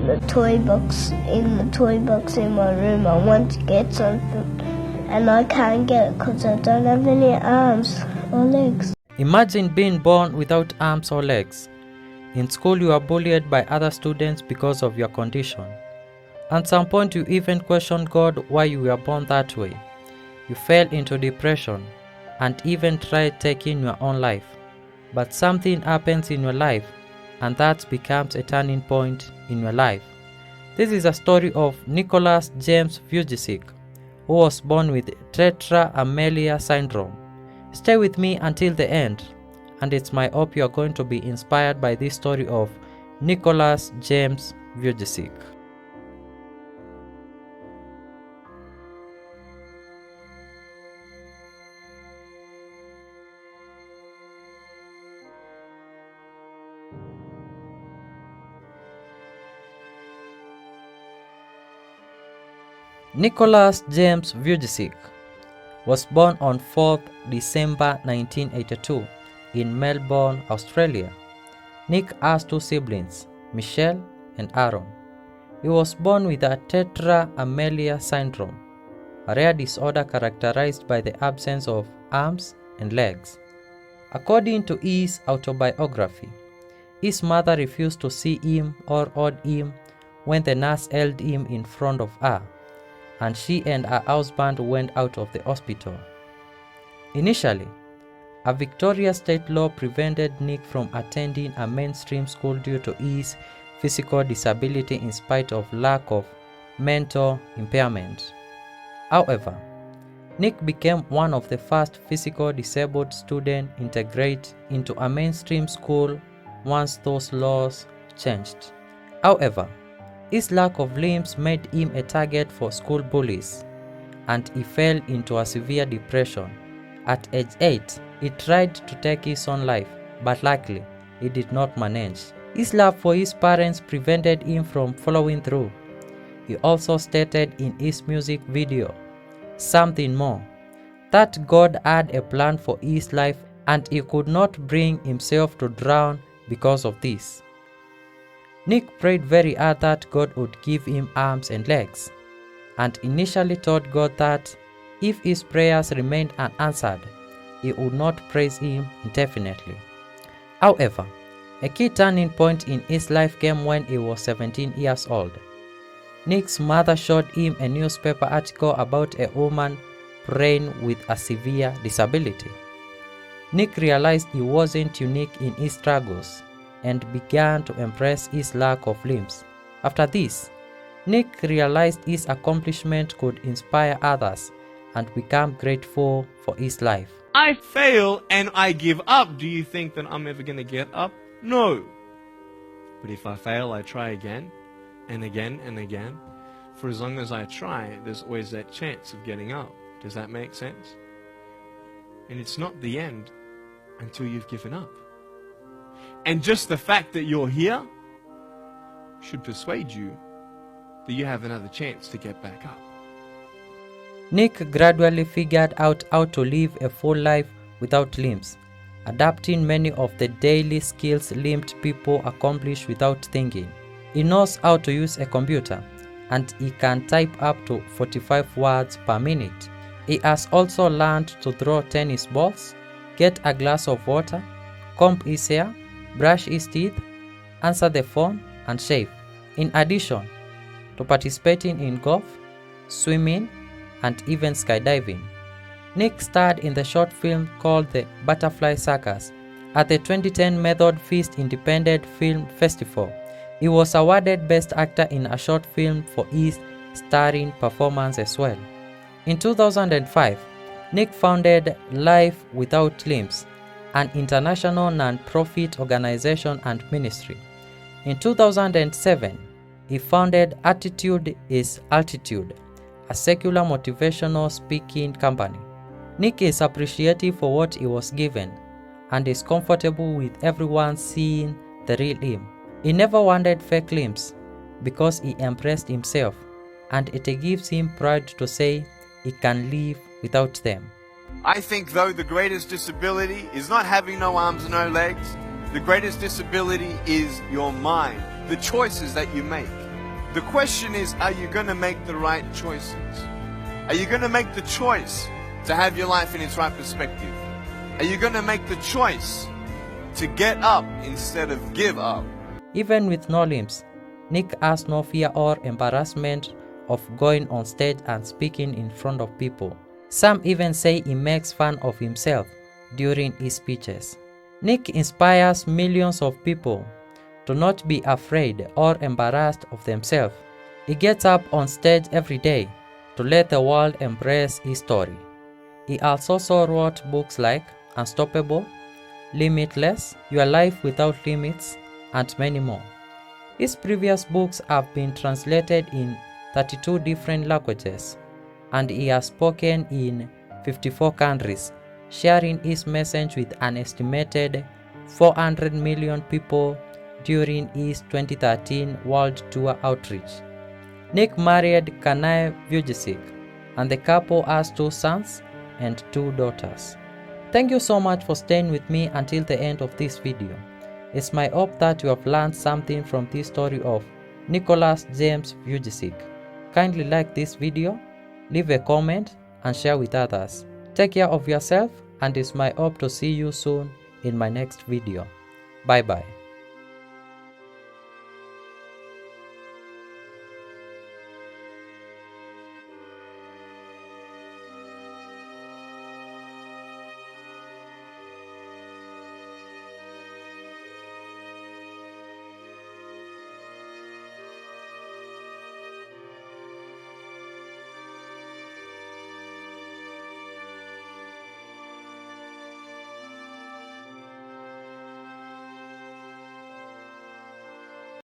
the toy box in my room. I want to get something and I can't get it because I don't have any arms or legs. Imagine being born without arms or legs. In school you are bullied by other students because of your condition. At some point you even questioned God why you were born that way. You fell into depression and even tried taking your own life. But something happens in your life and that becomes a turning point in your life. This is a story of Nicholas James VUJICIC, who was born with tetra amelia syndrome. Stay with me until the end, and it's my hope you are going to be inspired by this story of Nicholas James VUJICIC. Nicholas James VUJICIC was born on 4th December 1982 in Melbourne, Australia. Nick has two siblings, Michelle and Aaron. He was born with a tetra amelia syndrome, a rare disorder characterized by the absence of arms and legs. According to his autobiography, his mother refused to see him or hold him when the nurse held him in front of her, and she and her husband went out of the hospital. Initially, a Victoria state law prevented Nick from attending a mainstream school due to his physical disability in spite of lack of mental impairment. However, Nick became one of the first physical disabled students integrated into a mainstream school once those laws changed. However, his lack of limbs made him a target for school bullies, and he fell into a severe depression. At age 8, he tried to take his own life, but luckily, he did not manage. His love for his parents prevented him from following through. He also stated in his music video, "Something more," that God had a plan for his life and he could not bring himself to drown because of this. Nick prayed very hard that God would give him arms and legs, and initially told God that if his prayers remained unanswered, he would not praise him indefinitely. However, a key turning point in his life came when he was 17 years old. Nick's mother showed him a newspaper article about a woman praying with a severe disability. Nick realized he wasn't unique in his struggles and began to embrace his lack of limbs. After this, Nick realized his accomplishment could inspire others and become grateful for his life. I fail and I give up. Do you think that I'm ever going to get up? No. But if I fail, I try again and again and again. For as long as I try, there's always that chance of getting up. Does that make sense? And it's not the end until you've given up. And just the fact that you're here should persuade you that you have another chance to get back up. Nick gradually figured out how to live a full life without limbs, adapting many of the daily skills limbed people accomplish without thinking. He knows how to use a computer, and he can type up to 45 words per minute. He has also learned to throw tennis balls, get a glass of water, comb his hair, brush his teeth, answer the phone, and shave. In addition to participating in golf, swimming, and even skydiving. Nick starred in the short film called The Butterfly Circus at the 2010 Method Feast Independent Film Festival. He was awarded Best Actor in a Short Film for his starring performance as well. In 2005, Nick founded Life Without Limbs, an international non-profit organization and ministry. In 2007, he founded Attitude is Altitude, a secular motivational speaking company. Nick is appreciative for what he was given and is comfortable with everyone seeing the real him. He never wanted fake limbs because he embraced himself, and it gives him pride to say he can live without them. I think though the greatest disability is not having no arms and no legs, the greatest disability is your mind, the choices that you make. The question is, are you going to make the right choices? Are you going to make the choice to have your life in its right perspective? Are you going to make the choice to get up instead of give up? Even with no limbs, Nick has no fear or embarrassment of going on stage and speaking in front of people. Some even say he makes fun of himself during his speeches. Nick inspires millions of people to not be afraid or embarrassed of themselves. He gets up on stage every day to let the world embrace his story. He also wrote books like Unstoppable, Limitless, Your Life Without Limits, and many more. His previous books have been translated in 32 different languages, and he has spoken in 54 countries, sharing his message with an estimated 400 million people during his 2013 World Tour outreach. Nick married Kanae VUJICIC, and the couple has 2 sons and 2 daughters. Thank you so much for staying with me until the end of this video. It's my hope that you have learned something from this story of Nicholas James VUJICIC. Kindly like this video, leave a comment, and share with others. Take care of yourself, and it's my hope to see you soon in my next video. Bye bye.